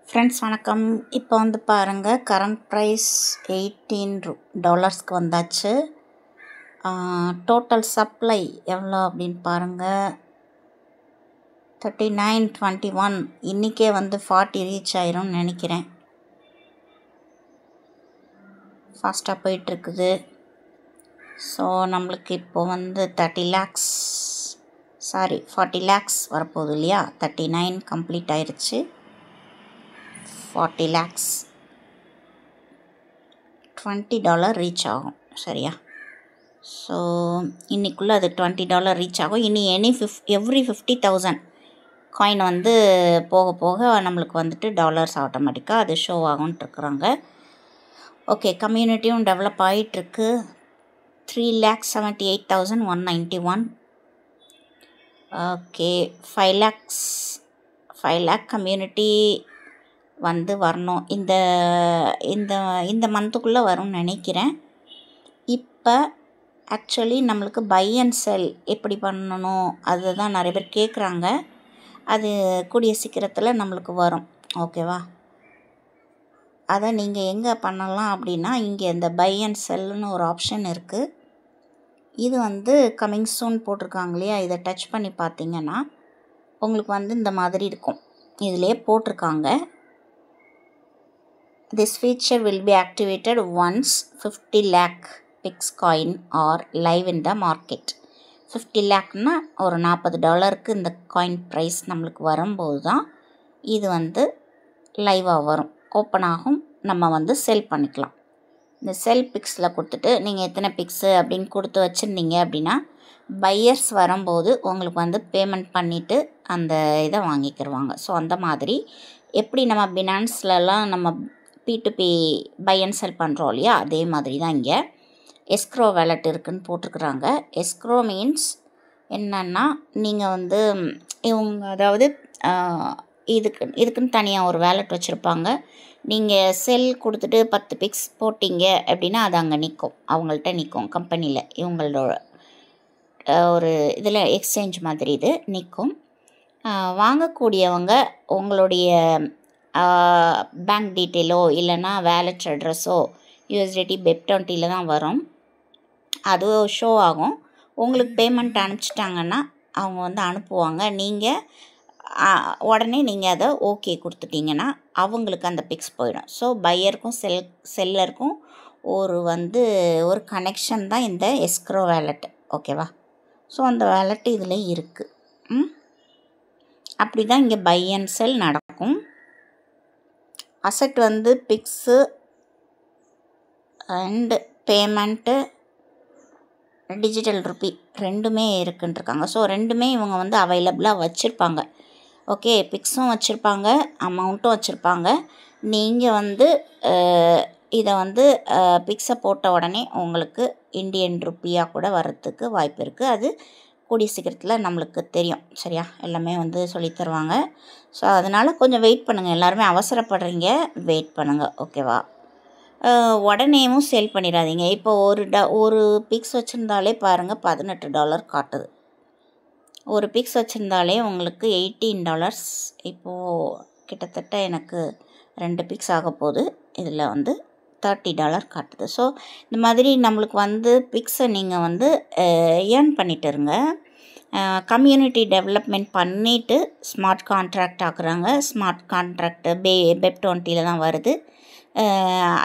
Friends வணக்கம். இப்போ வந்து பாருங்கள், கரண்ட் ப்ரைஸ் $18 வந்தாச்சு. டோட்டல் சப்ளை எவ்வளோ அப்படின்னு பாருங்கள், 39.21. இன்றைக்கே வந்து 40 ரீச் ஆயிரும்னு நினைக்கிறேன். ஃபாஸ்ட்டாக போயிட்டுருக்குது. ஸோ நம்மளுக்கு இப்போது வந்து 40 lakhs வரப்போகுது இல்லையா. 39 கம்ப்ளீட் ஆயிடுச்சு. 40 lakhs $20 ரீச் ஆகும். சரியா? ஸோ இன்றைக்குள்ளே அது $20 ரீச் ஆகும். இனி எவ்ரி 50,000 காயின் வந்து போக போக நம்மளுக்கு வந்துட்டு டாலர்ஸ் ஆட்டோமேட்டிக்காக அது ஷோ ஆகும்ன்ட்டு இருக்கிறாங்க. ஓகே, கம்யூனிட்டியும் டெவலப் ஆகிட்டுருக்கு. 3,78,191. ஓகே, 5 lakh கம்யூனிட்டி வந்து வரணும். இந்த இந்த இந்த மந்த்துக்குள்ளே வரும்னு நினைக்கிறேன். இப்போ ஆக்சுவலி நம்மளுக்கு பை அண்ட் செல் எப்படி பண்ணணும் அதுதான் நிறைய பேர் கேட்குறாங்க. அது கூடிய சீக்கிரத்தில் நம்மளுக்கு வரும். ஓகேவா? அதை நீங்கள் எங்கே பண்ணலாம் அப்படின்னா, இங்கே இந்த பை அண்ட் செல்லுன்னு ஒரு ஆப்ஷன் இருக்குது. இது வந்து கமிங் சூன் போட்டிருக்காங்க இல்லையா. இதை டச் பண்ணி பார்த்தீங்கன்னா உங்களுக்கு வந்து இந்த மாதிரி இருக்கும். இதிலே போட்டிருக்காங்க, this feature will be activated once 50 lakh PIX coin are live in the market. 50 lakhனா ஒரு $40 இந்த காயின் ப்ரைஸ் நம்மளுக்கு வரும்போது தான் இது வந்து லைவாக வரும், ஓப்பன் ஆகும். நம்ம வந்து செல் பண்ணிக்கலாம். இந்த செல் பிக்ஸில் கொடுத்துட்டு நீங்கள் எத்தனை பிக்ஸு அப்படின்னு கொடுத்து வச்சுருந்தீங்க அப்படின்னா பையர்ஸ் வரும்போது உங்களுக்கு வந்து பேமெண்ட் பண்ணிவிட்டு அந்த இதை வாங்கிக்கிடுவாங்க. ஸோ அந்த மாதிரி எப்படி நம்ம பினான்ஸ்லலாம் நம்ம P2P பை அண்ட் செல் பண்ணுறோம் இல்லையா, அதே மாதிரி தான் இங்கே எஸ்க்ரோ வேலட் இருக்குதுன்னு போட்டிருக்குறாங்க. எஸ்க்ரோ மீன்ஸ் என்னன்னா, நீங்கள் வந்து இவங்க அதாவது இதுக்குன்னு தனியாக ஒரு வேலட் வச்சுருப்பாங்க. நீங்கள் செல் கொடுத்துட்டு 10 பிக்ஸ் போட்டிங்க அப்படின்னா அது அங்கே நிற்கும், அவங்கள்ட்ட நிற்கும். கம்பெனியில் இவங்களோட ஒரு இதில் எக்ஸ்சேஞ்ச் மாதிரி இது நிற்கும். வாங்கக்கூடியவங்க உங்களுடைய பேங்க் டீட்டெயிலோ இல்லைன்னா வேலட் அட்ரஸோ USDT BEP20 தான் வரும். அது ஷோ ஆகும். உங்களுக்கு பேமெண்ட் அனுப்பிச்சிட்டாங்கன்னா அவங்க வந்து அனுப்புவாங்க. நீங்கள் உடனே நீங்கள் அதை ஓகே கொடுத்துட்டிங்கன்னா அவங்களுக்கு அந்த பிக்ஸ் போயிடும். ஸோ பையருக்கும் செல்லருக்கும் ஒரு கனெக்ஷன் தான் இந்த எஸ்க்ரோ வேலட். ஓகேவா? ஸோ அந்த வேலட் இதில் இருக்குது. அப்படி தான் இங்கே பை அண்ட் செல் நடக்கும். அசெட் வந்து பிக்ஸு அண்டு பேமெண்ட்டு டிஜிட்டல் ருப்பி ரெண்டுமே இருக்குன்ட்ருக்காங்க. ஸோ ரெண்டுமே இவங்க வந்து அவைலபிளாக வச்சுருப்பாங்க. ஓகே, பிக்ஸும் வச்சுருப்பாங்க, அமௌண்ட்டும் வச்சுருப்பாங்க. நீங்கள் வந்து இதை வந்து பிக்ஸை போட்ட உடனே உங்களுக்கு இந்தியன் ருப்பியாக கூட வர்றதுக்கு வாய்ப்பு இருக்குது. அது கூடிய சீக்கிரத்தில் நம்மளுக்கு தெரியும். சரியா? எல்லாமே வந்து சொல்லித்தருவாங்க. ஸோ அதனால் கொஞ்சம் வெயிட் பண்ணுங்கள். எல்லாருமே அவசரப்படுறீங்க, வெயிட் பண்ணுங்கள். ஓகேவா? உடனேவும் சேல் பண்ணிடாதீங்க. இப்போ ஒரு பிக்ஸ் வச்சுருந்தாலே பாருங்கள் $18 காட்டுது. ஒரு பிக்ஸ் வச்சுருந்தாலே உங்களுக்கு $18. இப்போது கிட்டத்தட்ட எனக்கு 2 பிக்ஸ் ஆக போகுது. இதில் வந்து $30 காட்டுது. ஸோ இந்த மாதிரி நம்மளுக்கு வந்து பிக்ஸை நீங்கள் வந்து ஏர்ன் பண்ணிட்டுருங்க. கம்யூனிட்டி டெவலப்மெண்ட் பண்ணிவிட்டு ஸ்மார்ட் கான்ட்ராக்ட் ஆக்குறாங்க. ஸ்மார்ட் கான்ட்ராக்ட் BEP20 தான் வருது.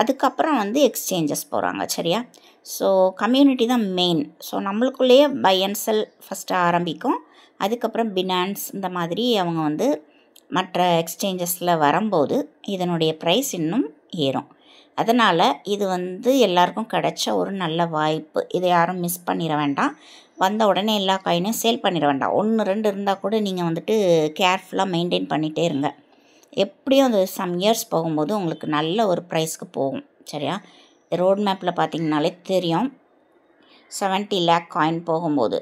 அதுக்கப்புறம் வந்து எக்ஸ்சேஞ்சஸ் போகிறாங்க. சரியா? ஸோ கம்யூனிட்டி தான் மெயின். ஸோ நம்மளுக்குள்ளேயே பை அண்ட் செல் ஃபஸ்ட்டு ஆரம்பிக்கும். அதுக்கப்புறம் பினான்ஸ் இந்த மாதிரி அவங்க வந்து மற்ற எக்ஸ்சேஞ்சஸில் வரும்போது இதனுடைய ப்ரைஸ் இன்னும் ஏறும். அதனால் இது வந்து எல்லாருக்கும் கிடைச்ச ஒரு நல்ல வாய்ப்பு. இதை யாரும் மிஸ் பண்ணிட வேண்டாம். வந்த உடனே எல்லா காயினையும் சேல் பண்ணிட வேண்டாம். 1-2 இருந்தால் கூட நீங்கள் வந்துட்டு கேர்ஃபுல்லாக மெயின்டைன் பண்ணிகிட்டே இருங்க. எப்படியும் அது சம் இயர்ஸ் போகும்போது உங்களுக்கு நல்ல ஒரு ப்ரைஸ்க்கு போகும். சரியா? ரோட் மேப்பில் பார்த்திங்கனாலே தெரியும். 70 lakh காயின் போகும்போது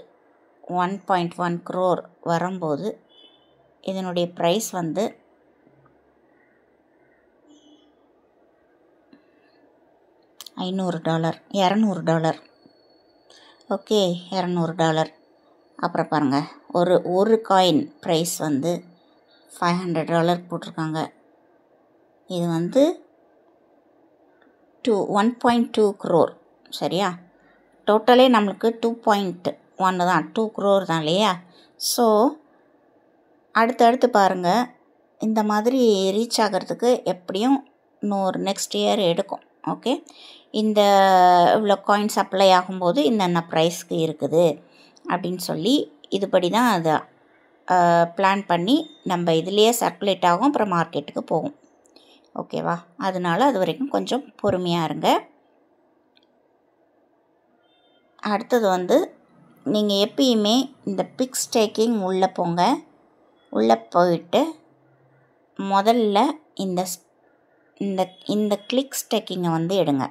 1.1 crore வரும்போது இதனுடைய ப்ரைஸ் வந்து $500, $200. ஓகே, $200. அப்புறம் பாருங்கள், ஒரு காயின் ப்ரைஸ் வந்து $500 போட்டிருக்காங்க. இது வந்து 1.2 crore சரியா. டோட்டலே நம்மளுக்கு 2.1 தான், 2 crore தான் இல்லையா. ஸோ அடுத்தடுத்து பாருங்கள், இந்த மாதிரி ரீச் ஆகிறதுக்கு எப்படியும் நெக்ஸ்ட் இயர் எடுக்கும். ஓகே, இந்த இவ்வளோ காயின்ஸ் அப்ளை ஆகும்போது என்னென்ன ப்ரைஸ்க்கு இருக்குது அப்படின்னு சொல்லி இதுபடி தான் அதை பிளான் பண்ணி நம்ம இதுலேயே சர்க்குலேட் ஆகும், அப்புறம் மார்க்கெட்டுக்கு போகும். ஓகேவா, அதனால் அது வரைக்கும் கொஞ்சம் பொறுமையாக இருங்க. அடுத்தது வந்து நீங்கள் எப்பயுமே இந்த பிக் ஸ்டேக்கிங் உள்ளே போங்க. உள்ளே போயிட்டு முதல்ல இந்த இந்த இந்த கிளிக் ஸ்டேக்கிங்கை வந்து எடுங்க.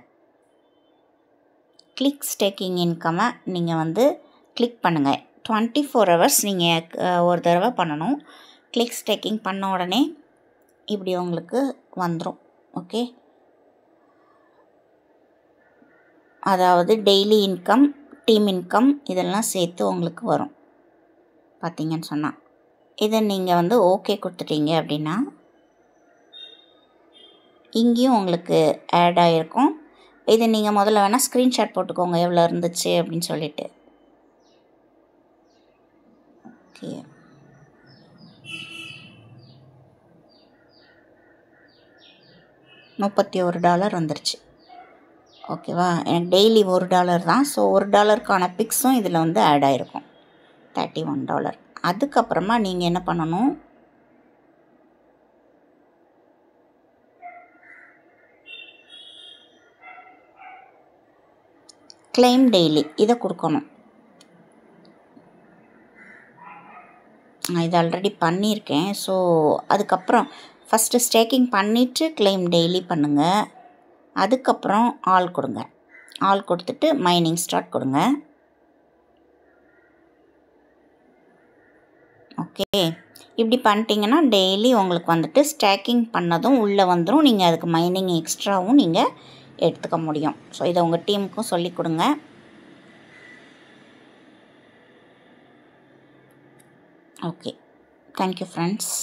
கிளிக் ஸ்டேக்கிங் இன்கம்மை நீங்கள் வந்து கிளிக் பண்ணுங்கள். 24 hours நீங்கள் ஒரு தடவை பண்ணணும். கிளிக் ஸ்டேக்கிங் பண்ண உடனே இப்படி உங்களுக்கு வந்துடும். ஓகே, அதாவது டெய்லி இன்கம், டீம் இன்கம் இதெல்லாம் சேர்த்து உங்களுக்கு வரும். பார்த்தீங்கன்னு சொன்னால் இதை நீங்கள் வந்து ஓகே கொடுத்துட்டீங்க அப்படின்னா இங்கேயும் உங்களுக்கு ஆட் ஆகிருக்கும். இதை நீங்கள் முதல்ல வேணால் ஸ்க்ரீன்ஷாட் போட்டுக்கோங்க எவ்வளோ இருந்துச்சு அப்படின்னு சொல்லிட்டு. ஓகே, $31 வந்துருச்சு. ஓகேவா, எனக்கு டெய்லி $1 தான். ஸோ $1 பிக்ஸும் இதில் வந்து ஆட் ஆகிருக்கும், $31. அதுக்கப்புறமா நீங்கள் என்ன பண்ணணும், கிளைம் டெய்லி இதை கொடுக்கணும். நான் இது ஆல்ரெடி பண்ணியிருக்கேன். ஸோ அதுக்கப்புறம் ஃபஸ்ட்டு ஸ்டேக்கிங் பண்ணிவிட்டு கிளைம் டெய்லி பண்ணுங்கள். அதுக்கப்புறம் ஆல் கொடுங்க. ஆல் கொடுத்துட்டு மைனிங் ஸ்டார்ட் கொடுங்க. ஓகே, இப்படி பண்ணிட்டீங்கன்னா டெய்லி உங்களுக்கு வந்துட்டு ஸ்டேக்கிங் பண்ணதும் உள்ளே வந்துடும். நீங்கள் அதுக்கு மைனிங் எக்ஸ்ட்ராவும் நீங்கள் எடுத்துக்க முடியும். ஸோ இதை உங்கள் டீமுக்கும் சொல்லிக் கொடுங்க. Okay, thank you friends.